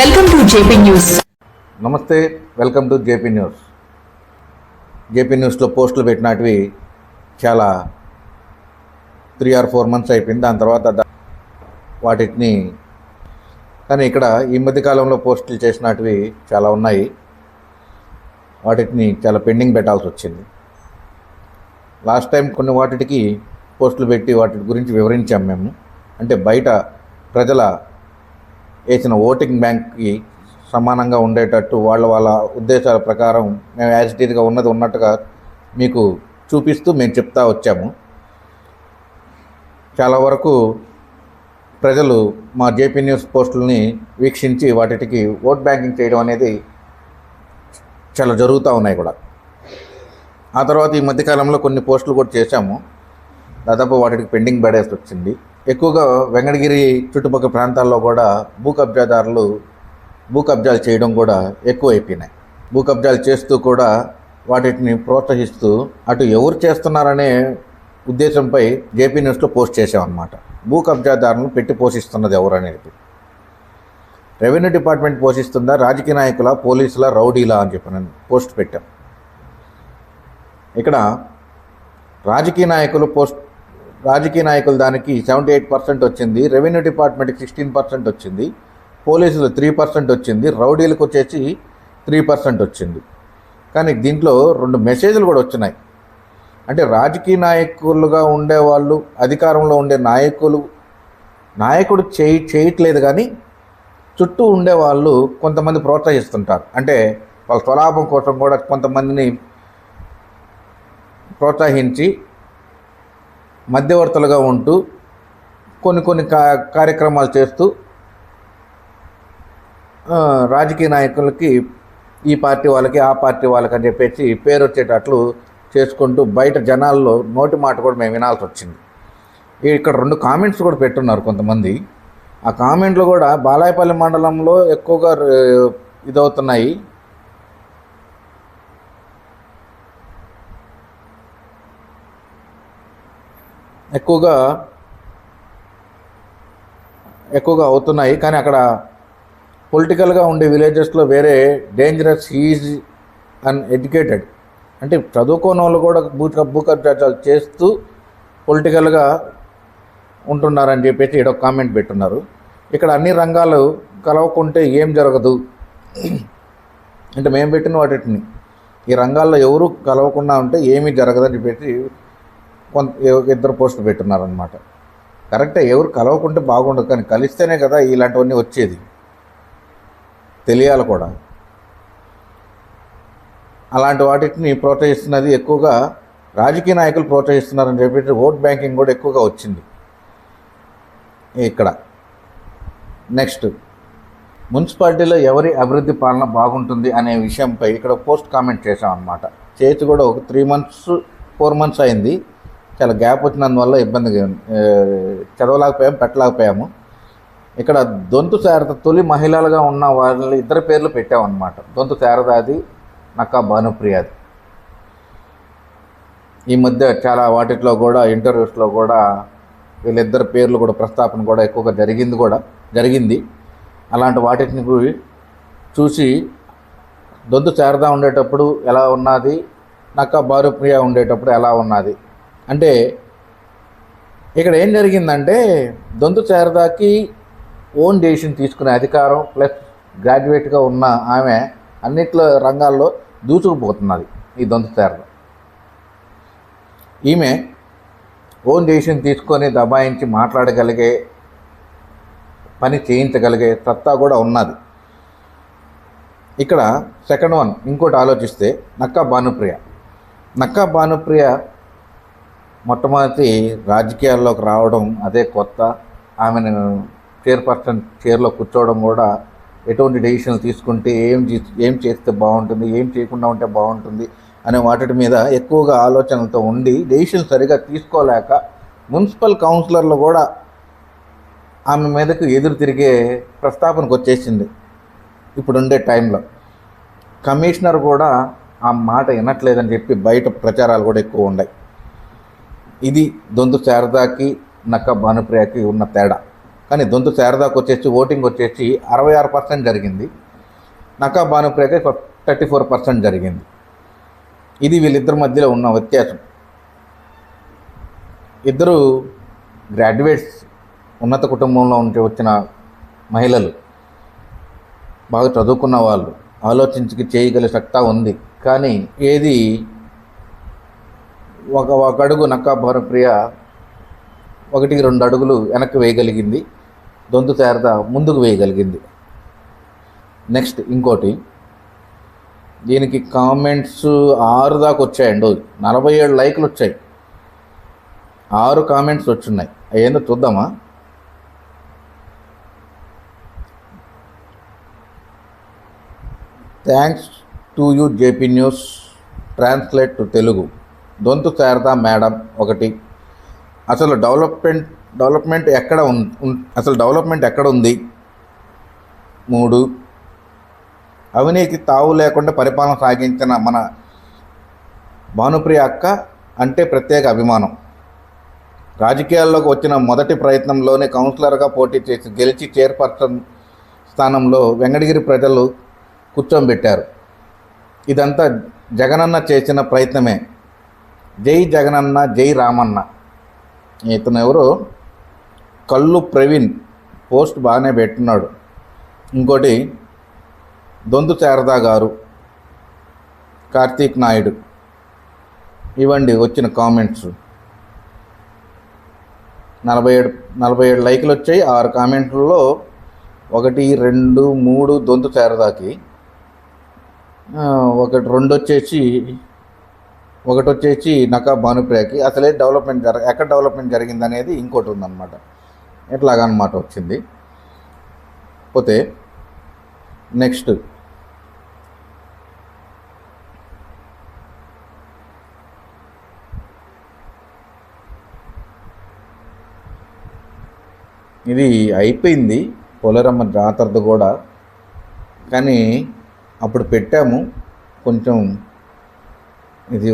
Welcome to JP news. నమస్తే, welcome to JP news. JP న్యూస్లో పోస్టులు పెట్టినటివి చాలా 3 or 4 months అయిపోయింది. దాని తర్వాత వాటిని కానీ ఇక్కడ ఈ మధ్యకాలంలో పోస్టులు చేసినటివి చాలా ఉన్నాయి. వాటిని చాలా పెండింగ్ పెట్టాల్సి వచ్చింది. లాస్ట్ టైం కొన్ని వాటికి పోస్టులు పెట్టి వాటి గురించి వివరించాం మేము. అంటే బయట ప్రజల వేసిన ఓటింగ్ బ్యాంక్కి సమానంగా ఉండేటట్టు వాళ్ళ ఉద్దేశాల ప్రకారం మేము యాజ్ ఇట్ ఈజ్గా ఉన్నది ఉన్నట్టుగా మీకు చూపిస్తూ మేము చెప్తా వచ్చాము. చాలా వరకు ప్రజలు మా జేపీ న్యూస్ పోస్టులని వీక్షించి వాటికి ఓట్ బ్యాంకింగ్ చేయడం అనేది చాలా జరుగుతూ ఉన్నాయి కూడా. ఆ తర్వాత ఈ మధ్యకాలంలో కొన్ని పోస్టులు కూడా చేశాము. దాదాపు వాటికి పెండింగ్ పడేసి వచ్చింది. ఎక్కువగా వెంకటగిరి చుట్టుపక్కల ప్రాంతాల్లో కూడా భూ కబ్జాలు చేయడం కూడా ఎక్కువైపోయినాయి. భూ కబ్జాలు చేస్తూ కూడా వాటిని ప్రోత్సహిస్తూ అటు ఎవరు చేస్తున్నారనే ఉద్దేశంపై జేపీ న్యూస్లో పోస్ట్ చేసామన్నమాట. భూ కబ్జాదారులను పెట్టి పోషిస్తున్నది ఎవరు అనేది. రెవెన్యూ డిపార్ట్మెంట్ పోషిస్తుందా, రాజకీయ నాయకుల, పోలీసుల, రౌడీలా అని చెప్పి నేను పోస్ట్ పెట్టాం. ఇక్కడ రాజకీయ నాయకులు దానికి 78% వచ్చింది, రెవెన్యూ డిపార్ట్మెంట్కి 16% వచ్చింది, పోలీసులు 3% వచ్చింది, రౌడీలకు వచ్చేసి 3% వచ్చింది. కానీ దీంట్లో 2 మెసేజ్లు కూడా వచ్చినాయి. అంటే రాజకీయ నాయకులుగా ఉండేవాళ్ళు, అధికారంలో ఉండే నాయకుడు చేయట్లేదు, కానీ చుట్టూ ఉండేవాళ్ళు కొంతమంది ప్రోత్సహిస్తుంటారు. అంటే వాళ్ళ స్వలాభం కోసం కూడా కొంతమందిని ప్రోత్సహించి మధ్యవర్తులుగా ఉంటూ కొన్ని కార్యక్రమాలు చేస్తూ రాజకీయ నాయకులకి ఈ పార్టీ వాళ్ళకి ఆ పార్టీ వాళ్ళకి అని చెప్పేసి పేరు వచ్చేటట్లు చేసుకుంటూ బయట జనాల్లో నోటి మాట కూడా మేము వినాల్సి వచ్చింది. ఇక్కడ 2 కామెంట్స్ కూడా పెట్టున్నారు కొంతమంది. ఆ కామెంట్లు కూడా బాలాయపల్లి మండలంలో ఎక్కువగా ఇదవుతున్నాయి. ఎక్కువగా అవుతున్నాయి. కానీ అక్కడ పొలిటికల్గా ఉండే విలేజెస్లో వేరే డేంజరస్, ఈజ్ అన్ఎడ్యుకేటెడ్, అంటే చదువుకోని వాళ్ళు కూడా భూ కబ్జాలు చేస్తూ పొలిటికల్గా ఉంటున్నారని చెప్పేసి ఇక్కడ కామెంట్ పెట్టున్నారు. ఇక్కడ అన్ని రంగాలు కలవకుంటే ఏం జరగదు అంటే మేము పెట్టిన వాటిని ఈ రంగాల్లో ఎవరు కలవకుండా ఉంటే ఏమీ జరగదని చెప్పేసి ఇద్దరు పోస్టులు పెట్టున్నారనమాట. కరెక్టే, ఎవరు కలవకుంటే బాగుండదు, కానీ కలిస్తేనే కదా ఇలాంటివన్నీ వచ్చేది, తెలియాలి కూడా. అలాంటి వాటిని ప్రోత్సహిస్తున్నది ఎక్కువగా రాజకీయ నాయకులు ప్రోత్సహిస్తున్నారని చెప్పేసి ఓట్ బ్యాంకింగ్ కూడా ఎక్కువగా వచ్చింది ఇక్కడ. నెక్స్ట్, మున్సిపాలిటీలో ఎవరి అభివృద్ధి పాలన బాగుంటుంది అనే విషయంపై ఇక్కడ పోస్ట్ కామెంట్ చేసామన్నమాట. చేసి కూడా ఒక 3 months 4 months అయింది. చాలా గ్యాప్ వచ్చినందువల్ల ఇబ్బందిగా పెట్టలేకపోయాము. ఇక్కడ దొంతు శారద తొలి మహిళలుగా ఉన్న వాళ్ళు 2 పేర్లు పెట్టామన్నమాట. దొంతు శారదాది, నక్కా భానుప్రియాది. ఈ మధ్య చాలా వాటిలో కూడా ఇంటర్వ్యూస్లో కూడా వీళ్ళిద్దరు పేర్లు కూడా ప్రస్తాపన కూడా ఎక్కువగా జరిగింది. అలాంటి వాటిని చూసి దొంతు శారద ఉండేటప్పుడు ఎలా ఉన్నది, నక్కా భానుప్రియ ఉండేటప్పుడు ఎలా ఉన్నది అంటే ఇక్కడ ఏం జరిగిందంటే దొంతు శారదాకి ఓన్ డెసిషన్ తీసుకునే అధికారం ప్లస్ గ్రాడ్యుయేట్గా ఉన్న ఆమె అన్నిట్లో రంగాల్లో దూసుకుపోతున్నది. ఈ దొంతు శారద ఈమె ఓన్ డెసిషన్ తీసుకొని దబాయించి మాట్లాడగలిగే, పని చేయించగలిగే సత్తా కూడా ఉన్నది. ఇక్కడ సెకండ్ వన్ ఇంకోటి ఆలోచిస్తే నక్కా భానుప్రియ మొట్టమొదటి రాజకీయాల్లోకి రావడం అదే కొత్త. ఆమెను చైర్పర్సన్ చైర్లో కూర్చోవడం కూడా ఎటువంటి డెసిషన్లు తీసుకుంటే ఏం చేస్తే బాగుంటుంది, ఏం చేయకుండా ఉంటే బాగుంటుంది అనే వాటి మీద ఎక్కువగా ఆలోచనలతో ఉండి డెసిషన్ సరిగా తీసుకోలేక మున్సిపల్ కౌన్సిలర్లు కూడా ఆమె మీదకు ఎదురు తిరిగే ప్రస్తావనకు వచ్చేసింది. ఇప్పుడుండే టైంలో కమిషనర్ కూడా ఆ మాట వినట్లేదని చెప్పి బయట ప్రచారాలు కూడా ఎక్కువ ఉన్నాయి. ఇది దొంతు శారదాకి, నక్కా భానుప్రియకి ఉన్న తేడా. కానీ దొంతు శారదాకు వచ్చేసి ఓటింగ్ వచ్చేసి 66% జరిగింది. నక్కా భానుప్రియకి 34% జరిగింది. ఇది వీళ్ళిద్దరి మధ్యలో ఉన్న వ్యత్యాసం. ఇద్దరు గ్రాడ్యుయేట్స్, ఉన్నత కుటుంబంలో ఉంటే వచ్చిన మహిళలు, బాగా చదువుకున్న వాళ్ళు, ఆలోచించి చేయగల సత్తా ఉంది. కానీ ఏది ఒక అడుగు నక్కా భానుప్రియ 1-2 అడుగులు వెనక్కి వేయగలిగింది, దొంతు శారద ముందుకు వేయగలిగింది. నెక్స్ట్ ఇంకోటి, దీనికి కామెంట్స్ 6 దాకా వచ్చాయండి. 47 లైక్లు వచ్చాయి, 6 కామెంట్స్ వచ్చున్నాయి. అయ్యేందో చూద్దామా? Thanks to you JP news, translate to Telugu. Donthu Sharada madam 1. అసలు డెవలప్మెంట్ ఎక్కడ ఉంది? 3. అవినీతి తావు లేకుండా పరిపాలన సాగించిన మన భానుప్రియ అక్క అంటే ప్రత్యేక అభిమానం. రాజకీయాల్లోకి వచ్చిన మొదటి ప్రయత్నంలోనే కౌన్సిలర్గా పోటీ చేసి గెలిచి చైర్పర్సన్ స్థానంలో వెంకటగిరి ప్రజలు కూర్చోబెట్టారు. ఇదంతా జగనన్న చేసిన ప్రయత్నమే. జై జగనన్న, జై రామన్న. ఇతను ఎవరో కల్లు ప్రవీణ్ పోస్ట్ బాగానే పెట్టున్నాడు. ఇంకోటి దొంతు శారదా గారు, కార్తీక్ నాయుడు. ఇవ్వండి వచ్చిన కామెంట్స్. 47 లైకులు వచ్చాయి. 6 కామెంట్లలో 1, 2, 3 దొంతు శారదాకి, 1 వచ్చేసి నక్కా భానుప్రియకి. అసలే ఎక్కడ డెవలప్మెంట్ జరిగింది అనేది ఇంకోటి ఉందన్నమాట. ఎట్లాగనమాట వచ్చింది. పోతే నెక్స్ట్ ఇది అయిపోయింది, పోలేరమ్మ జాతరది కూడా. కానీ అప్పుడు పెట్టాము, కొంచెం ఇది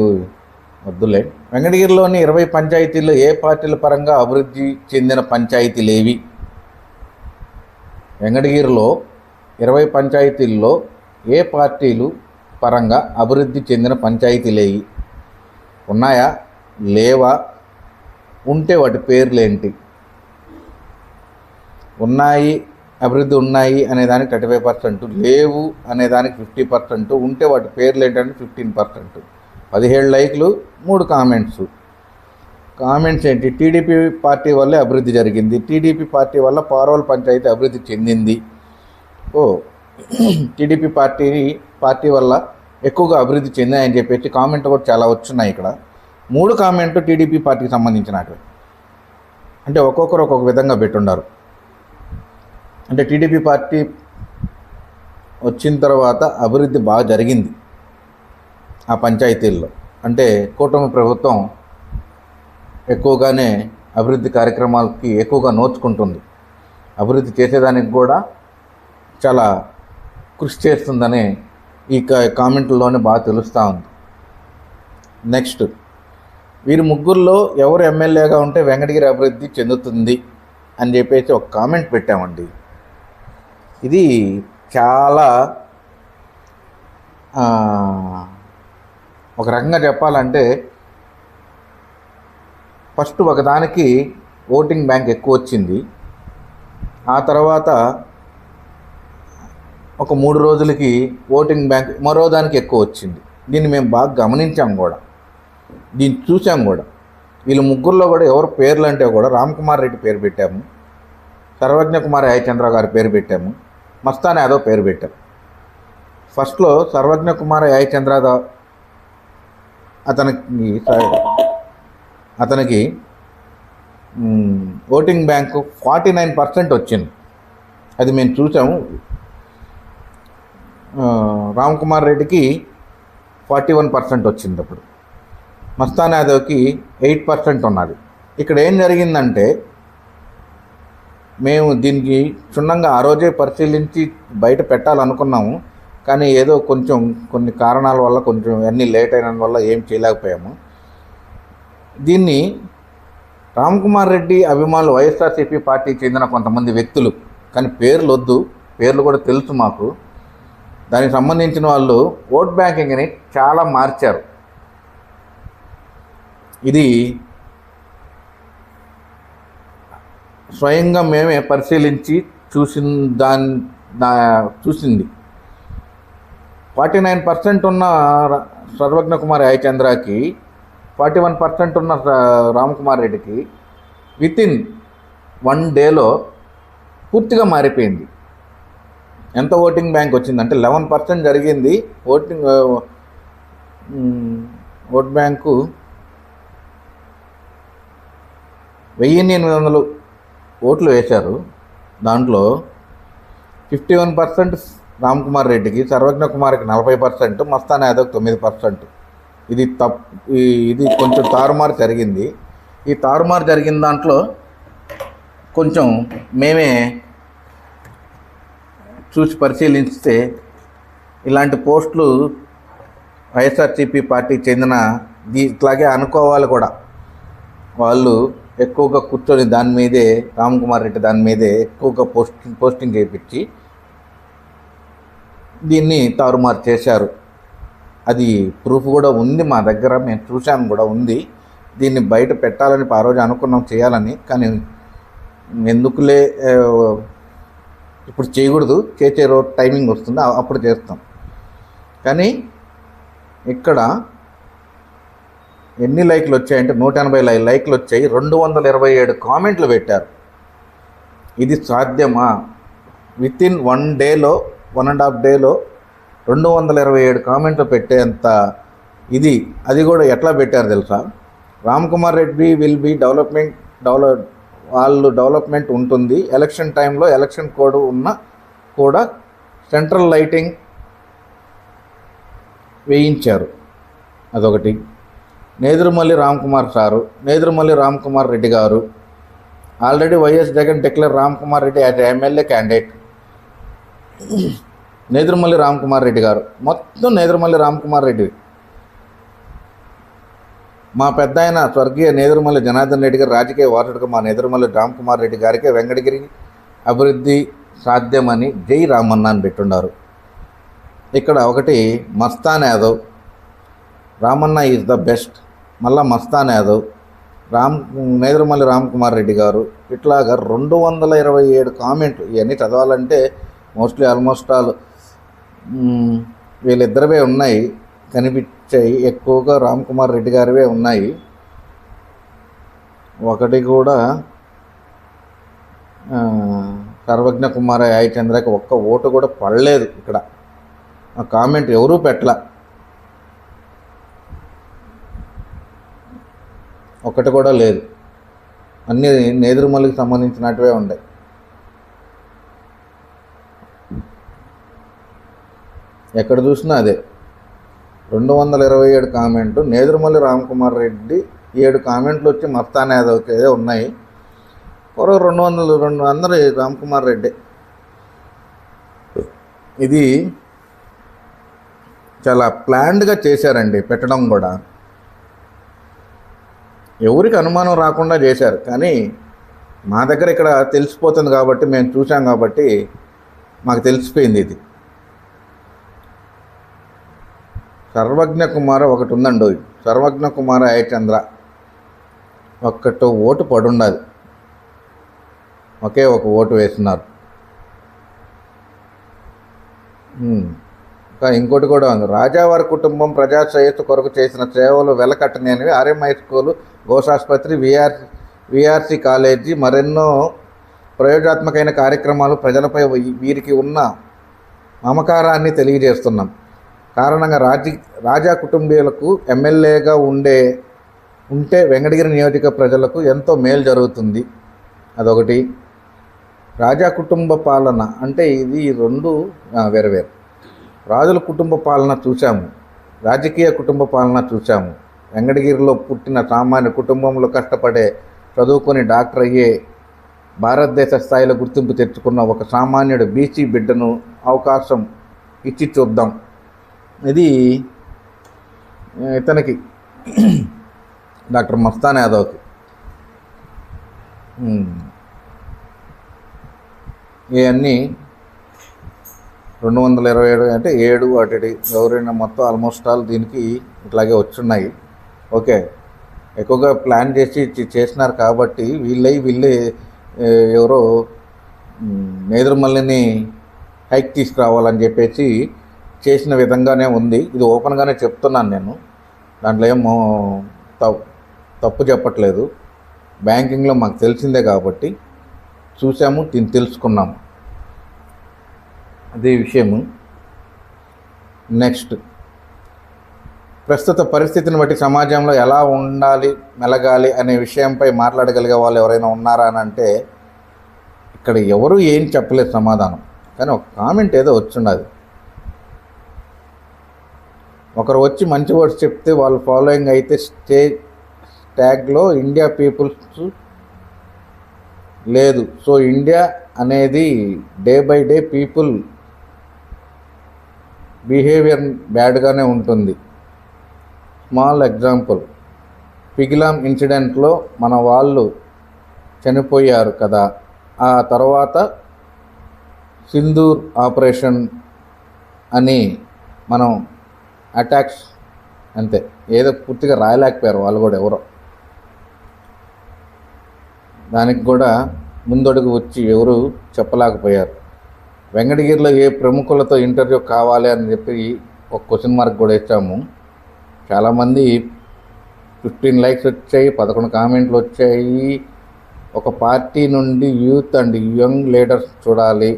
వద్దులే. వెంకటగిరిలోని 20 పంచాయతీల్లో ఏ పార్టీల పరంగా అభివృద్ధి చెందిన పంచాయతీలేవి? వెంకటగిరిలో 20 పంచాయతీల్లో ఏ పార్టీలు పరంగా అభివృద్ధి చెందిన పంచాయతీలేవి ఉన్నాయా, లేవా? ఉంటే వాటి పేర్లేంటి? ఉన్నాయి, అభివృద్ధి ఉన్నాయి అనేదానికి 35%, లేవు అనేదానికి 50%, ఉంటే వాటి పేర్లు ఏంటంటే 15%. 17 లైక్లు, 3 కామెంట్స్. కామెంట్స్ ఏంటి? టీడీపీ పార్టీ వల్లే అభివృద్ధి జరిగింది, టీడీపీ పార్టీ వల్ల పారోల్ పంచాయతీ అభివృద్ధి చెందింది. టీడీపీ పార్టీ వల్ల ఎక్కువగా అభివృద్ధి చెందాయని చెప్పేసి కామెంట్ కూడా చాలా వచ్చున్నాయి. ఇక్కడ 3 కామెంట్లు టీడీపీ పార్టీకి సంబంధించినవి. అంటే ఒక్కొక్కరు ఒక్కొక్క విధంగా పెట్టున్నారు. అంటే టీడీపీ పార్టీ వచ్చిన తర్వాత అభివృద్ధి బాగా జరిగింది ఆ పంచాయతీల్లో. అంటే కూటమి ప్రభుత్వం ఎక్కువగానే అభివృద్ధి కార్యక్రమాలకి ఎక్కువగా నోచుకుంటుంది, అభివృద్ధి చేసేదానికి కూడా చాలా కృషి చేస్తుందని ఈ కామెంట్లలోనే బాగా తెలుస్తూ ఉంది. నెక్స్ట్, వీరి ముగ్గురులో ఎవరు ఎమ్మెల్యేగా ఉంటే వెంకటగిరి అభివృద్ధి చెందుతుంది అని చెప్పేసి ఒక కామెంట్ పెట్టామండి. ఇది చాలా ఒక రకంగా చెప్పాలంటే, ఫస్ట్ ఒకదానికి ఓటింగ్ బ్యాంక్ ఎక్కువ వచ్చింది, ఆ తర్వాత ఒక 3 రోజులకి ఓటింగ్ బ్యాంక్ మరో దానికి ఎక్కువ వచ్చింది. దీన్ని మేము బాగా గమనించాం కూడా, దీన్ని చూసాం కూడా. వీళ్ళ ముగ్గురులో కూడా ఎవరు పేర్లు అంటే కూడా రామ్కుమార్ రెడ్డి పేరు పెట్టాము, సర్వజ్ఞ కుమార్ యాయచంద్ర గారి పేరు పెట్టాము, మస్తాన్ యాదవ్ పేరు పెట్టాం. ఫస్ట్లో సర్వజ్ఞ కుమార్ యాయచంద్ర అతనికి ఓటింగ్ బ్యాంకు 49% వచ్చింది, అది మేము చూసాము. రామ్కుమార్ రెడ్డికి 41% వచ్చింది. అప్పుడు మస్తాన్ యాదవ్కి 8% ఉన్నది. ఇక్కడ ఏం జరిగిందంటే, మేము దీనికి క్షుణ్ణంగా ఆ రోజే పరిశీలించి బయట పెట్టాలనుకున్నాము, కానీ ఏదో కొన్ని కారణాల వల్ల కొంచెం అన్నీ లేట్ అయిన వల్ల ఏం చేయలేకపోయాము. దీన్ని రామ్కుమార్ రెడ్డి అభిమానులు వైఎస్ఆర్సీపీ పార్టీకి చెందిన కొంతమంది వ్యక్తులు, కానీ పేర్లు వద్దు, పేర్లు కూడా తెలుసు మాకు, దానికి సంబంధించిన వాళ్ళు ఓట్ బ్యాంకింగ్ని చాలా మార్చారు. ఇది స్వయంగా మేమే పరిశీలించి చూసింది. 49% ఉన్న సర్వజ్ఞ కుమార్ యాయచంద్రకి 41% ఉన్న రామ్కుమార్ రెడ్డికి వితిన్ 1 డేలో పూర్తిగా మారిపోయింది. ఎంత ఓటింగ్ బ్యాంక్ వచ్చిందంటే 11% జరిగింది ఓట్ బ్యాంకు. 1800 ఓట్లు వేశారు. దాంట్లో 51% రామ్కుమార్ రెడ్డికి, సర్వజ్ఞ కుమార్కి 40%, మస్తాన్ యాదవ్కి 9%. ఇది కొంచెం తారుమారు జరిగింది. ఈ తారుమారు జరిగిన దాంట్లో కొంచెం మేమే చూసి పరిశీలిస్తే ఇలాంటి పోస్టులు వైఎస్ఆర్సీపీ పార్టీకి చెందిన ఇట్లాగే అనుకోవాలి కూడా. వాళ్ళు ఎక్కువగా కూర్చొని దాని మీదే, రామ్కుమార్ రెడ్డి దాని మీదే ఎక్కువగా పోస్టింగ్ చేయించి దీన్ని తారుమారు చేశారు. అది ప్రూఫ్ కూడా ఉంది మా దగ్గర, మేము చూశాను కూడా ఉంది. దీన్ని బయట పెట్టాలని ఆ రోజు అనుకున్నాం చేయాలని, కానీ ఎందుకులే ఇప్పుడు చేయకూడదు, చేసే రోజు టైమింగ్ వస్తుంది అప్పుడు చేస్తాం. కానీ ఇక్కడ ఎన్ని లైక్లు వచ్చాయంటే 180 లైక్లు వచ్చాయి, 227 కామెంట్లు పెట్టారు. ఇది సాధ్యమా? వితిన్ 1 డేలో, 1.5 డేలో 227 కామెంట్లు పెట్టేంత ఇది. అది కూడా ఎట్లా పెట్టారు తెలుసా? Ramkumar Reddy will be development ఉంటుంది, ఎలక్షన్ టైంలో ఎలక్షన్ కోడ్ ఉన్న కూడా సెంట్రల్ లైటింగ్ వేయించారు. అదొకటి. నేదురుమల్లి రామ్కుమార్ రెడ్డి గారు already YS Jagan declare Ramkumar Reddy as MLA candidate. Nedurumalli Ramkumar Reddy గారు, మొత్తం నేదురుమల్లి రామ్కుమార్ రెడ్డి. మా పెద్ద ఆయన స్వర్గీయ నేదురుమల్లి జనార్దన్ రెడ్డి గారు రాజకీయ వారసుడుగా మా నేదురుమల్లి రామ్కుమార్ రెడ్డి గారికి వెంకటగిరి అభివృద్ధి సాధ్యమని జై రామన్న అని పెట్టున్నారు. ఇక్కడ ఒకటి Mastan Yadav, Ramanna is the best, మళ్ళా మస్తాన్ యాదవ్, నేదురుమల్లి రామ్కుమార్ రెడ్డి గారు, ఇట్లాగా 227 కామెంట్లు. ఇవన్నీ చదవాలంటే ఆల్మోస్ట్ ఆల్ వీళ్ళిద్దరివే ఉన్నాయి కనిపించాయి. ఎక్కువగా రామ్కుమార్ రెడ్డి గారివే ఉన్నాయి. ఒకటి కూడా సర్వజ్ఞ కుమార్ యాయచంద్రకి ఒక్క ఓటు కూడా పడలేదు. ఇక్కడ ఆ కామెంట్ ఎవరూ పెట్టలా. ఒకటి కూడా లేదు. అన్నీ నేదురుమల్లికి సంబంధించినట్టువే ఉన్నాయి. ఎక్కడ చూసినా అదే 227 కామెంట్లు. నేదురుమల్లి రామ్కుమార్ రెడ్డి 7 కామెంట్లు వచ్చి మస్తాన్ యాదవ్కి ఏదో ఉన్నాయి. మరో 200 అందరూ రామ్కుమార్ రెడ్డి. ఇది చాలా ప్లాన్డ్గా చేశారండి పెట్టడం కూడా. ఎవరికి అనుమానం రాకుండా చేశారు. కానీ మా దగ్గర ఇక్కడ తెలిసిపోతుంది కాబట్టి, మేము చూసాం కాబట్టి మాకు తెలిసిపోయింది. ఇది సర్వజ్ఞ కుమార్ ఒకటి ఉందండి, సర్వజ్ఞ కుమార్ యాయచంద్ర ఒక్కటి ఓటు పడుండదు, ఒకే ఒక ఓటు వేస్తున్నారు. ఇంకా ఇంకోటి కూడా ఉంది. రాజావారి కుటుంబం ప్రజా శ్రేయస్సు కొరకు చేసిన సేవలు వెలకట్టనేనివి. ఆర్ఎం హై స్కూలు, గోశాస్పత్రి, విఆర్సి కాలేజీ, మరెన్నో ప్రయోగాత్మకమైన కార్యక్రమాలు ప్రజలపై వీరికి ఉన్న మమకారాన్ని తెలియజేస్తున్నాం. కారణంగా రాజా కుటుంబీయులకు ఎమ్మెల్యేగా ఉంటే వెంకటగిరి నియోజక ప్రజలకు ఎంతో మేలు జరుగుతుంది. అదొకటి. రాజా కుటుంబ పాలన అంటే ఇది రెండు వేరు. రాజుల కుటుంబ పాలన చూసాము, రాజకీయ కుటుంబ పాలన చూసాము. వెంకటగిరిలో పుట్టిన సామాన్య కుటుంబంలో కష్టపడే చదువుకొని డాక్టర్ అయ్యే భారతదేశ స్థాయిలో గుర్తింపు తెచ్చుకున్న ఒక సామాన్యుడు బీసీ బిడ్డను అవకాశం ఇచ్చి చూద్దాం. ఇది ఇతనికి డాక్టర్ మస్తాన్ యాదవ్కి. ఇవన్నీ 227 అంటే 7 అటు ఎవరైనా మొత్తం ఆల్మోస్ట్ ఆల్ దీనికి ఇట్లాగే వచ్చున్నాయి. ఓకే, ఎక్కువగా ప్లాన్ చేసి చేసినారు కాబట్టి వీళ్ళే ఎవరో నేదురుమల్లిని హైక్ తీసుకురావాలని చెప్పేసి చేసిన విధంగానే ఉంది. ఇది ఓపెన్గానే చెప్తున్నాను నేను, దాంట్లో ఏమో తప్పు చెప్పట్లేదు. బ్యాంకింగ్లో మాకు తెలిసిందే కాబట్టి చూసాము, తెలుసుకున్నాము. అదే విషయము. నెక్స్ట్, ప్రస్తుత పరిస్థితిని బట్టి సమాజంలో ఎలా ఉండాలి, మెలగాలి అనే విషయంపై మాట్లాడగలిగే వాళ్ళు ఎవరైనా ఉన్నారా అని అంటే ఇక్కడ ఎవరు ఏం చెప్పలేదు సమాధానం. కానీ ఒక కామెంట్ ఏదో వచ్చిండదు. ఒకరు వచ్చి మంచి వర్డ్స్ చెప్తే వాళ్ళు ఫాలోయింగ్ అయితే ట్యాగ్లో ఇండియా పీపుల్స్ లేదు. సో ఇండియా అనేది day by day people behaviour బ్యాడ్గానే ఉంటుంది. స్మాల్ ఎగ్జాంపుల్, పిగిలాం ఇన్సిడెంట్లో మన వాళ్ళు చనిపోయారు కదా, ఆ తర్వాత సింధూర్ ఆపరేషన్ అని మనం అటాక్స్ అంతే, ఏదో పూర్తిగా రాయలేకపోయారు వాళ్ళు కూడా ఎవరో. దానికి కూడా ముందడుగు వచ్చి ఎవరు చెప్పలేకపోయారు. వెంకటగిరిలో ఏ ప్రముఖులతో ఇంటర్వ్యూ కావాలి అని చెప్పి ఒక క్వశ్చన్ మార్క్ కూడా ఇచ్చాము. చాలామంది 15 లైక్స్ వచ్చాయి, 11 కామెంట్లు వచ్చాయి. ఒక పార్టీ నుండి యూత్ అండ్ యంగ్ లీడర్స్ చూడాలి.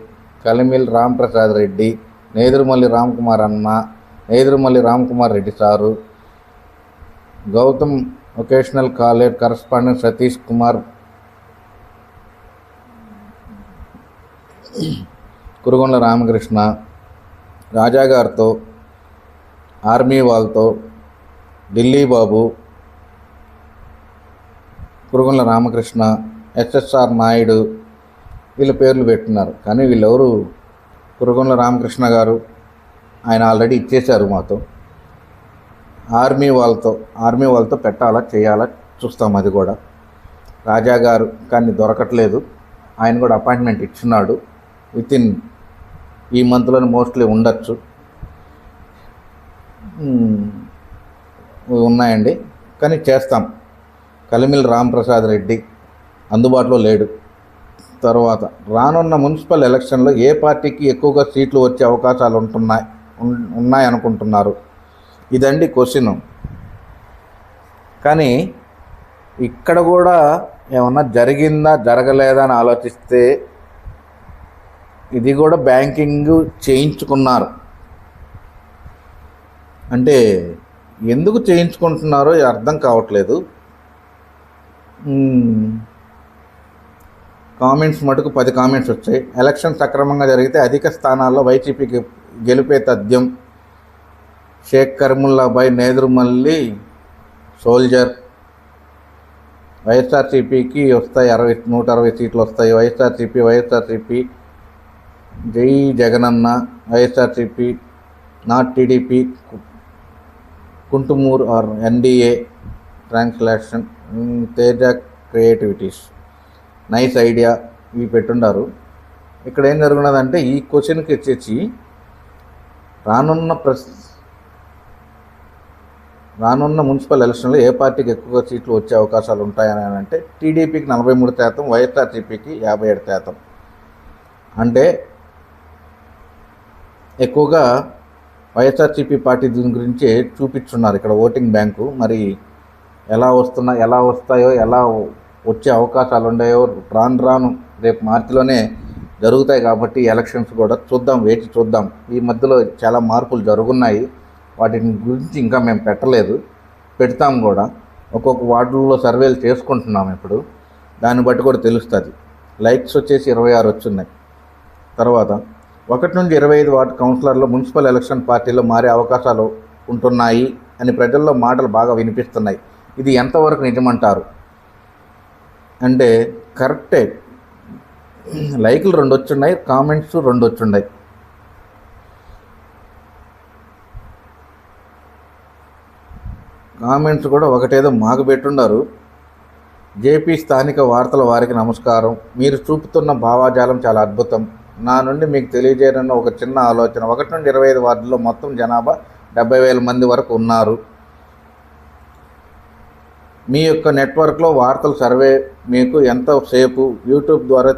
కలిమిల్ రాంప్రసాద్ రెడ్డి, నేదురుమల్లి రామ్కుమార్ అన్న, Nedurumalli Ramkumar Reddy sir, Gautam vocational college correspondent Satish Kumar, Kurugondla Ramakrishna, Raja గారితో, ఆర్మీ వాళ్ళతో, ఢిల్లీ బాబు, కురుగొండ్ల రామకృష్ణ, ఎస్ఎస్ఆర్ నాయుడు, వీళ్ళ పేర్లు పెట్టున్నారు. కానీ వీళ్ళెవరు? కురుగొండ్ల రామకృష్ణ గారు ఆయన ఆల్రెడీ ఇచ్చేశారు మాతో. ఆర్మీ వాళ్ళతో పెట్టాలా చేయాలా చూస్తాం. అది కూడా రాజా గారు కానీ దొరకట్లేదు. ఆయన కూడా అపాయింట్మెంట్ ఇచ్చినాడు. వితిన్ ఈ మంత్లోనే మోస్ట్లీ ఉండొచ్చు. ఉన్నాయండి, కానీ చేస్తాం. కలిమిల్ రాంప్రసాద్ రెడ్డి అందుబాటులో లేడు. తర్వాత రానున్న మున్సిపల్ ఎలక్షన్లో ఏ పార్టీకి ఎక్కువగా సీట్లు వచ్చే అవకాశాలు ఉన్నాయనుకుంటున్నారు? ఇదండి క్వశ్చన్. కానీ ఇక్కడ కూడా ఏమన్నా జరిగిందా జరగలేదా అని ఆలోచిస్తే ఇది కూడా బ్యాంకింగ్ చేయించుకున్నారు. అంటే ఎందుకు చేయించుకుంటున్నారో అర్థం కావట్లేదు. కామెంట్స్ మటుకు 10 కామెంట్స్ వచ్చాయి. ఎలక్షన్ సక్రమంగా జరిగితే అధిక స్థానాల్లో వైసీపీకి గెలిపే తథ్యం. షేక్ కరీముల్లాభాయ్, నేదురుమల్లి సోల్జర్. వైఎస్ఆర్సీపీకి వస్తాయి 160 సీట్లు వస్తాయి. వైఎస్ఆర్సీపీ జై జగనన్న. YSRCP not TDP. Kuntumuru R NDA translation. Teja creativities, nice idea, ఇవి పెట్టుండారు. ఇక్కడ ఏం జరుగుతున్నదంటే ఈ క్వశ్చన్కి వచ్చేసి రానున్న మున్సిపల్ ఎలక్షన్లో ఏ పార్టీకి ఎక్కువగా సీట్లు వచ్చే అవకాశాలు ఉంటాయని అంటే టీడీపీకి 43%, వైఎస్ఆర్సీపీకి 57%. అంటే ఎక్కువగా వైఎస్ఆర్సీపీ పార్టీ దీని గురించే చూపించున్నారు ఇక్కడ ఓటింగ్ బ్యాంకు. మరి ఎలా వస్తాయో ఎలా వచ్చే అవకాశాలు ఉన్నాయో రాను రేపు మార్చిలోనే జరుగుతాయి కాబట్టి ఎలక్షన్స్ కూడా చూద్దాం, వేచి చూద్దాం. ఈ మధ్యలో చాలా మార్పులు జరుగున్నాయి. వాటిని గురించి ఇంకా మేము పెట్టలేదు, పెడతాం కూడా. ఒక్కొక్క వార్డుల్లో సర్వేలు చేసుకుంటున్నాం ఇప్పుడు, దాన్ని బట్టి కూడా తెలుస్తుంది. లైక్స్ వచ్చేసి 26 వచ్చున్నాయి. తర్వాత 1 నుండి 25 వార్డు కౌన్సిలర్లు మున్సిపల్ ఎలక్షన్ పార్టీలో మారే అవకాశాలు ఉంటున్నాయి అని ప్రజల్లో మాటలు బాగా వినిపిస్తున్నాయి. ఇది ఎంతవరకు నిజమంటారు? అంటే కరెక్టే. లైకులు 2 వచ్చున్నాయి, కామెంట్స్ 2 వచ్చున్నాయి. కామెంట్స్ కూడా ఒకటేదో మాకు పెట్టుండారు, జేపీ స్థానిక వార్తల వారికి నమస్కారం. మీరు చూపుతున్న భావాజాలం చాలా అద్భుతం. నా నుండి మీకు తెలియజేయనున్న ఒక చిన్న ఆలోచన. 1 నుండి 25 వార్డుల్లో మొత్తం జనాభా 70,000 మంది వరకు ఉన్నారు. మీ యొక్క నెట్వర్క్లో వార్తల సర్వే మీకు ఎంతసేపు యూట్యూబ్ ద్వారా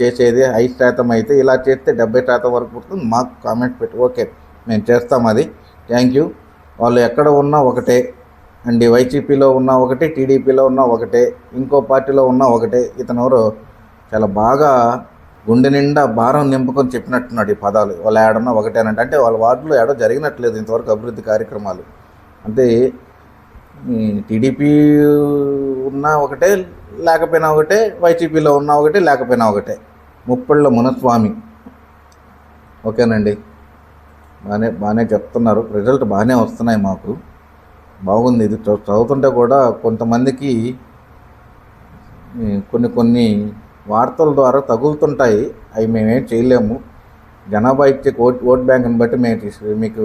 చేసేది 5% అయితే ఇలా చేస్తే 70% వరకు పుడుతుంది. మాకు కామెంట్ పెట్టి ఓకే మేము చేస్తాం, అది థ్యాంక్ యూ. వాళ్ళు ఎక్కడ ఉన్నా ఒకటే అండి, వైసీపీలో ఉన్న ఒకటే, టీడీపీలో ఉన్న ఒకటే, ఇంకో పార్టీలో ఉన్న ఒకటే. ఇతను ఎవరో చాలా బాగా గుండె నిండా భారం నింపుకొని చెప్పినట్టున్నాడు ఈ పదాలు. వాళ్ళు ఏడన్నా ఒకటేనంటే, అంటే వాళ్ళ వార్డులో ఏడో జరిగినట్లేదు ఇంతవరకు అభివృద్ధి కార్యక్రమాలు. అంటే టీడీపీ ఉన్నా ఒకటే లేకపోయినా ఒకటే, వైసీపీలో ఉన్నా ఒకటే లేకపోయినా ఒకటే. ముప్పళ్ళ మునస్వామి ఓకేనండి, బాగానే చెప్తున్నారు. రిజల్ట్ బాగానే వస్తున్నాయి, మాకు బాగుంది. ఇది చదువుతుంటే కూడా కొంతమందికి కొన్ని వార్తల ద్వారా తగులుతుంటాయి, అవి మేమేం చేయలేము. జనాభా ఇచ్చే ఓట్ బ్యాంక్ని బట్టి మీకు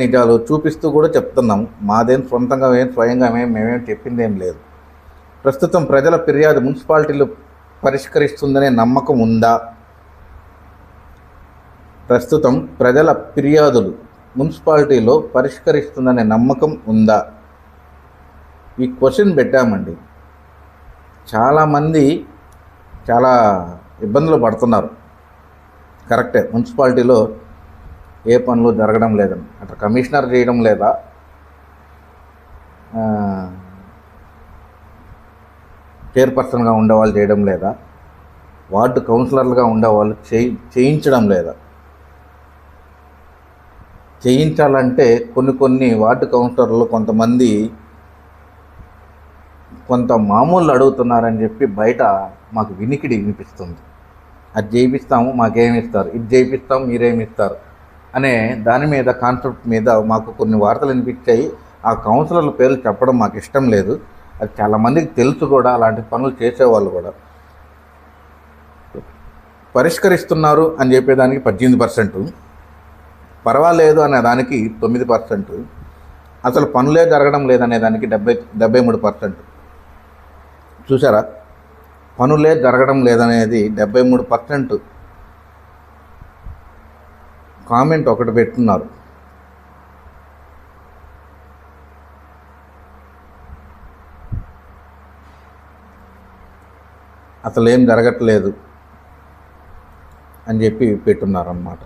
నిజాలు చూపిస్తూ కూడా చెప్తున్నాము. మాదేం సొంతంగా స్వయంగా మేమేం చెప్పింది ఏం లేదు. ప్రస్తుతం ప్రజల ఫిర్యాదు మున్సిపాలిటీలు పరిష్కరిస్తుందనే నమ్మకం ఉందా? ప్రస్తుతం ప్రజల ఫిర్యాదులు మున్సిపాలిటీలో పరిష్కరిస్తుందనే నమ్మకం ఉందా? ఈ క్వశ్చన్ పెట్టామండి. చాలామంది చాలా ఇబ్బందులు పడుతున్నారు. కరెక్టే, మున్సిపాలిటీలో ఏ పనులు జరగడం లేదని అట్లా కమిషనర్ చేయడం లేదా, చైర్పర్సన్గా ఉండేవాళ్ళు చేయడం లేదా, వార్డు కౌన్సిలర్లుగా ఉండేవాళ్ళు చేయించడం లేదా? చేయించాలంటే కొన్ని వార్డు కౌన్సిలర్లు కొంత మామూలు అడుగుతున్నారని చెప్పి బయట మాకు వినికిడి వినిపిస్తుంది. అది చేయిస్తాము, మాకేమిస్తారు, ఇది చేయిస్తాం, మీరేమిస్తారు అనే దాని మీద కాన్సెప్ట్ మీద మాకు కొన్ని వార్తలు వినిపించాయి. ఆ కౌన్సిలర్ల పేర్లు చెప్పడం మాకు ఇష్టం లేదు. అది చాలామందికి తెలుసు కూడా, అలాంటి పనులు చేసేవాళ్ళు కూడా. పరిష్కరిస్తున్నారు అని చెప్పేదానికి 18%, పర్వాలేదు అనే దానికి 9%, అసలు పనులే జరగడం లేదనే దానికి 73%. చూసారా, పనులే జరగడం లేదనేది 73%. కామెంట్ ఒకటి పెట్టున్నారు. అసలు ఏం జరగట్లేదు అని చెప్పి పెట్టున్నారన్నమాట.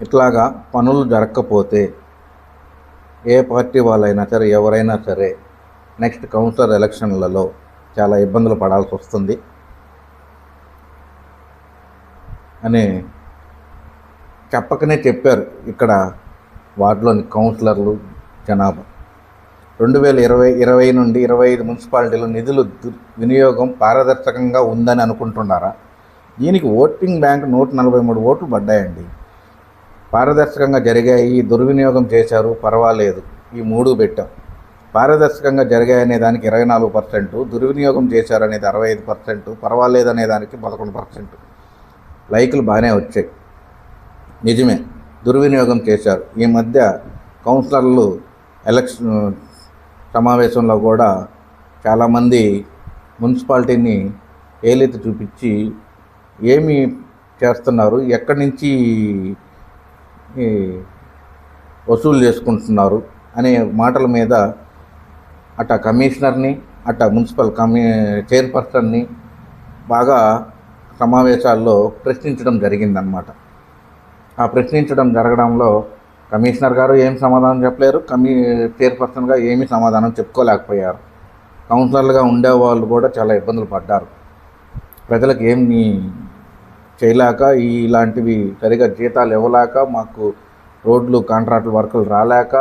ఇట్లాగా పనులు జరగకపోతే ఏ పార్టీ వాళ్ళైనా సరే, ఎవరైనా సరే నెక్స్ట్ కౌన్సిలర్ ఎలక్షన్లలో చాలా ఇబ్బందులు పడాల్సి వస్తుంది అని చెప్పకనే చెప్పారు ఇక్కడ వార్డులోని కౌన్సిలర్లు జనాభా. 2020 నుండి 25 మున్సిపాలిటీలో నిధులు వినియోగం పారదర్శకంగా ఉందని అనుకుంటున్నారా? దీనికి ఓటింగ్ బ్యాంక్ 143 ఓట్లు పడ్డాయండి. పారదర్శకంగా జరిగాయి, దుర్వినియోగం చేశారు, పర్వాలేదు, ఈ 3 పెట్టాం. పారదర్శకంగా జరిగాయనే దానికి 24%, దుర్వినియోగం చేశారనేది 65%, పర్వాలేదు అనే దానికి 11%. లైకులు బాగానే వచ్చాయి. నిజమే, దుర్వినియోగం చేశారు. ఈ మధ్య కౌన్సిలర్లు ఎలక్షన్ సమావేశంలో కూడా చాలామంది మున్సిపాలిటీని ఏలెత్తి చూపించి ఏమి చేస్తున్నారు, ఎక్కడి నుంచి వసూలు చేసుకుంటున్నారు అనే మాటల మీద అట కమిషనర్ని, అట మున్సిపల్ చైర్పర్సన్ని బాగా సమావేశాల్లో ప్రశ్నించడం జరిగిందనమాట. ఆ ప్రశ్నించడం జరగడంలో కమిషనర్ గారు ఏం సమాధానం చెప్పలేరు, చైర్పర్సన్గా ఏమీ సమాధానం చెప్పుకోలేకపోయారు. కౌన్సిలర్లుగా ఉండేవాళ్ళు కూడా చాలా ఇబ్బందులు పడ్డారు. ప్రజలకు ఏమి చేయలేక, ఇలాంటివి సరిగా జీతాలు ఇవ్వలేక, మాకు రోడ్లు కాంట్రాక్టుల వర్కులు రాలేక,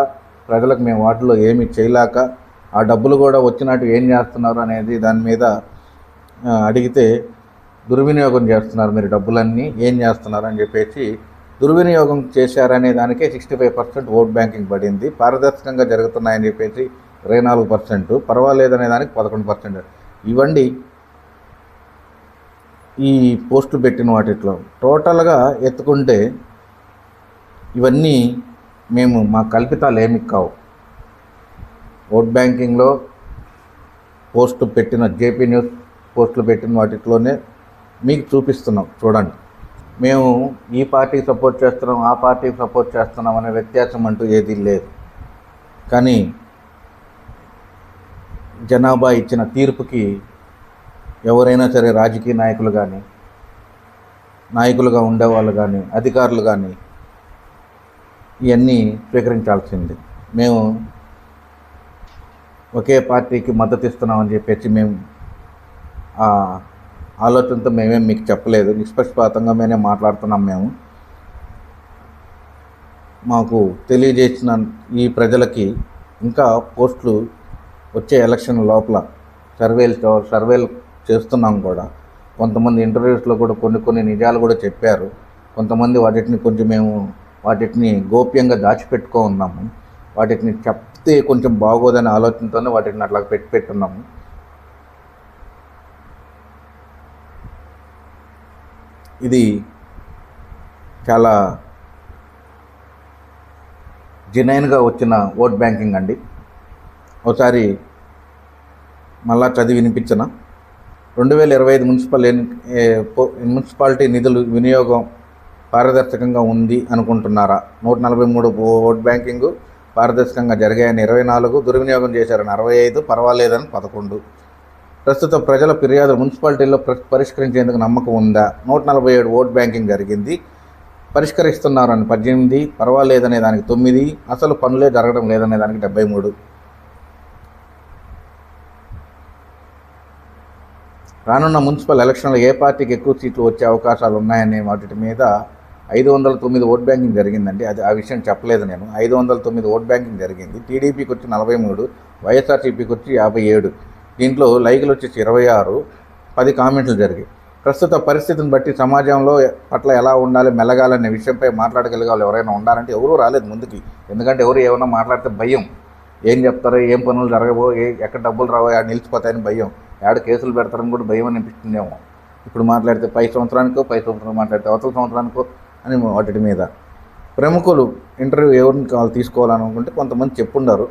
ప్రజలకు మేము వాటిలో ఏమీ చేయలేక, ఆ డబ్బులు కూడా వచ్చినట్టు ఏం చేస్తున్నారు అనేది దాని మీద అడిగితే దుర్వినియోగం చేస్తున్నారు మీరు డబ్బులన్నీ, ఏం చేస్తున్నారు అని చెప్పేసి దుర్వినియోగం చేశారనే దానికే 65% ఓట్ బ్యాంకింగ్ పడింది. పారదర్శకంగా జరుగుతున్నాయని చెప్పేసి 24%, పర్వాలేదనే దానికి 11%. ఇవ్వండి ఈ పోస్టులు పెట్టిన వాటిలో టోటల్గా ఎత్తుకుంటే ఇవన్నీ మా కల్పితాలు ఏమి కావు. ఓట్ బ్యాంకింగ్లో పోస్టు పెట్టిన జేపీ న్యూస్ పోస్టులు పెట్టిన వాటిలోనే మీకు చూపిస్తున్నాం. చూడండి, మేము ఈ పార్టీకి సపోర్ట్ చేస్తున్నాం, ఆ పార్టీకి సపోర్ట్ చేస్తున్నాం అనే వ్యత్యాసం అంటూ ఏదీ లేదు. కానీ జనాభా ఇచ్చిన తీర్పుకి ఎవరైనా సరే రాజకీయ నాయకులు కానీ, నాయకులుగా ఉండేవాళ్ళు కానీ, అధికారులు కానీ ఇవన్నీ స్వీకరించాల్సింది. మేము ఒకే పార్టీకి మద్దతు ఇస్తున్నామని చెప్పేసి మేము ఆలోచనతో మేమేం మీకు చెప్పలేదు. నిష్పక్షపాతంగా మేమే మాట్లాడుతున్నాం. మేము మాకు తెలియజేసిన ఈ ప్రజలకి ఇంకా పోస్టులు వచ్చే ఎలక్షన్ లోపల సర్వేలు చేస్తున్నాం కూడా. కొంతమంది ఇంటర్వ్యూస్లో కూడా కొన్ని నిజాలు కూడా చెప్పారు. కొంతమంది వాటిని గోప్యంగా దాచిపెట్టుకో ఉన్నాము. వాటిని చెప్తే కొంచెం బాగోదనే ఆలోచనతోనే వాటిని అట్లా పెట్టున్నాము. ఇది చాలా జెన్యూన్గా వచ్చిన ఓట్ బ్యాంకింగ్ అండి. ఒకసారి మళ్ళా చదివి వినిపించిన 2025 మున్సిపాలిటీ నిధులు వినియోగం పారదర్శకంగా ఉంది అనుకుంటున్నారా? 143 ఓట్ బ్యాంకింగ్ పారదర్శకంగా జరిగాయని 24, దుర్వినియోగం చేశారని 65, పర్వాలేదని 11. ప్రస్తుత ప్రజల ఫిర్యాదులు మున్సిపాలిటీల్లో పరిష్కరించేందుకు నమ్మకం ఉందా? 147 ఓట్ బ్యాంకింగ్ జరిగింది, పరిష్కరిస్తున్నారని 18, పర్వాలేదనే దానికి 9, అసలు పనులే జరగడం లేదనే దానికి 73. రానున్న మున్సిపల్ ఎలక్షన్లో ఏ పార్టీకి ఎక్కువ సీట్లు వచ్చే అవకాశాలు ఉన్నాయనే వాటి మీద 509 ఓట్ బ్యాంకింగ్ జరిగిందండి. ఆ విషయం చెప్పలేదు నేను. 509 ఓట్ బ్యాంకింగ్ జరిగింది. టీడీపీకి వచ్చి 43, వైఎస్ఆర్సీపీకి వచ్చి 57. దీంట్లో లైకులు వచ్చేసి 26, 10 కామెంట్లు జరిగాయి. ప్రస్తుత పరిస్థితిని బట్టి సమాజంలో పట్ల ఎలా ఉండాలి, మెలగాలనే విషయంపై మాట్లాడగలిగే ఎవరైనా ఉండాలంటే ఎవరూ రాలేదు ముందుకి. ఎందుకంటే ఎవరు ఏమైనా మాట్లాడితే భయం, ఏం చెప్తారో, ఏం పనులు జరగబో, ఎక్కడ డబ్బులు రావో, నిలిచిపోతాయని భయం, ఏడ కేసులు పెడతారని కూడా భయం అనిపిస్తుందేమో. ఇప్పుడు మాట్లాడితే 10 సంవత్సరానికో, 10 సంవత్సరాలు మాట్లాడితే అవతల సంవత్సరానికో అని వాటి మీద ప్రముఖులు ఇంటర్వ్యూ ఎవరిని కావాలి తీసుకోవాలనుకుంటే కొంతమంది చెప్పుండారు.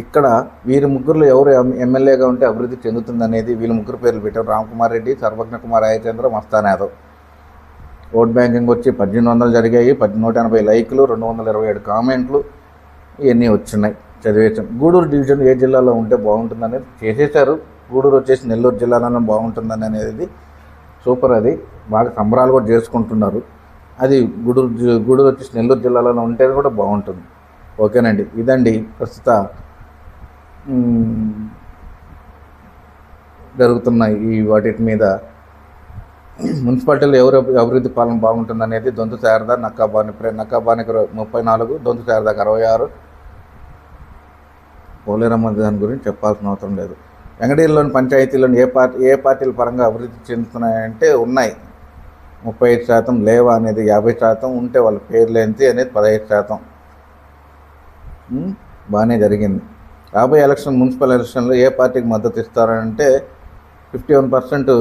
ఇక్కడ వీరి ముగ్గురులో ఎవరు ఎమ్మెల్యేగా ఉంటే అభివృద్ధి చెందుతుందనేది వీళ్ళ ముగ్గురు పేర్లు పెట్టారు. రామ్కుమార్ రెడ్డి, సర్వజ్ఞ కుమార్ అయ్యచంద్ర, మస్తాన్ యాదవ్. ఓట్ బ్యాంకింగ్ వచ్చి 1800 జరిగాయి, 180 లైకులు, 227 కామెంట్లు, ఇవన్నీ వచ్చినాయి. చదివేశాం. గూడూరు డివిజన్ ఏ జిల్లాలో ఉంటే బాగుంటుందనేది చేసేశారు. గూడూరు వచ్చేసి నెల్లూరు జిల్లాలోనే బాగుంటుందని అనేది సూపర్. అది బాగా సంబరాలు కూడా చేసుకుంటున్నారు. అది గూడూరు వచ్చేసి నెల్లూరు జిల్లాలో ఉంటే కూడా బాగుంటుంది. ఓకేనండి, ఇదండి ప్రస్తుత జరుగుతున్న ఈ వాటి మీద మున్సిపాలిటీలో ఎవరు అభివృద్ధి పాలన బాగుంటుందనేది దొంతు శారద, నక్కాబానికి 34, దొంతు శారదకు 66. పోలేరమ్మ దాని గురించి చెప్పాల్సిన అవసరం లేదు. వెంకటగిరిలోని పంచాయతీలను ఏ పార్టీల పరంగా అభివృద్ధి చెందుతున్నాయంటే ఉన్నాయి. 35% లేవా అనేది 50%, ఉంటే వాళ్ళ పేర్లు ఏంటి అనేది 15%. బాగానే జరిగింది. రాబోయే మున్సిపల్ ఎలక్షన్లో ఏ పార్టీకి మద్దతు ఇస్తారంటే 51%.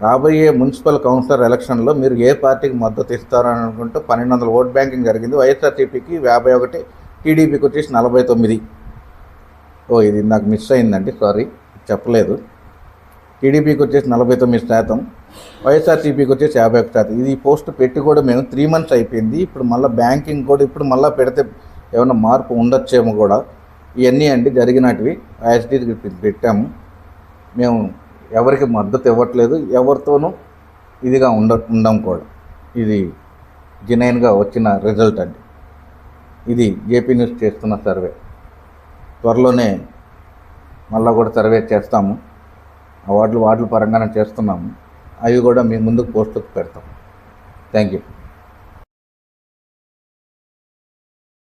రాబోయే మున్సిపల్ కౌన్సిలర్ ఎలక్షన్లో మీరు ఏ పార్టీకి మద్దతు ఇస్తారని అనుకుంటే 1200 ఓట్ బ్యాంకింగ్ జరిగింది. వైఎస్ఆర్సీపీకి 51, టీడీపీకి వచ్చేసి 49. ఇది నాకు మిస్ అయిందండి, సారీ చెప్పలేదు. టీడీపీకి వచ్చేసి 49%, వైఎస్ఆర్సీపీకి వచ్చేసి 51%. ఇది పోస్ట్ పెట్టి కూడా మేము 3 months అయిపోయింది. ఇప్పుడు మళ్ళీ బ్యాంకింగ్ కూడా ఇప్పుడు మళ్ళీ పెడితే ఏమైనా మార్పు ఉండొచ్చేమో కూడా. ఇవన్నీ అండి జరిగినటివి. యాజిటీకి పెట్టాము. మేము ఎవరికి మద్దతు ఇవ్వట్లేదు, ఎవరితోనూ ఇదిగా ఉండం కూడా. ఇది జెన్యూన్గా వచ్చిన రిజల్ట్ అండి. ఇది జేపీ న్యూస్ చేస్తున్న సర్వే. త్వరలోనే మళ్ళీ కూడా సర్వే చేస్తాము. వాటి పరంగానే చేస్తున్నాము. అవి కూడా మీ ముందుకు పోస్టుకు పెడతాం. Thank you.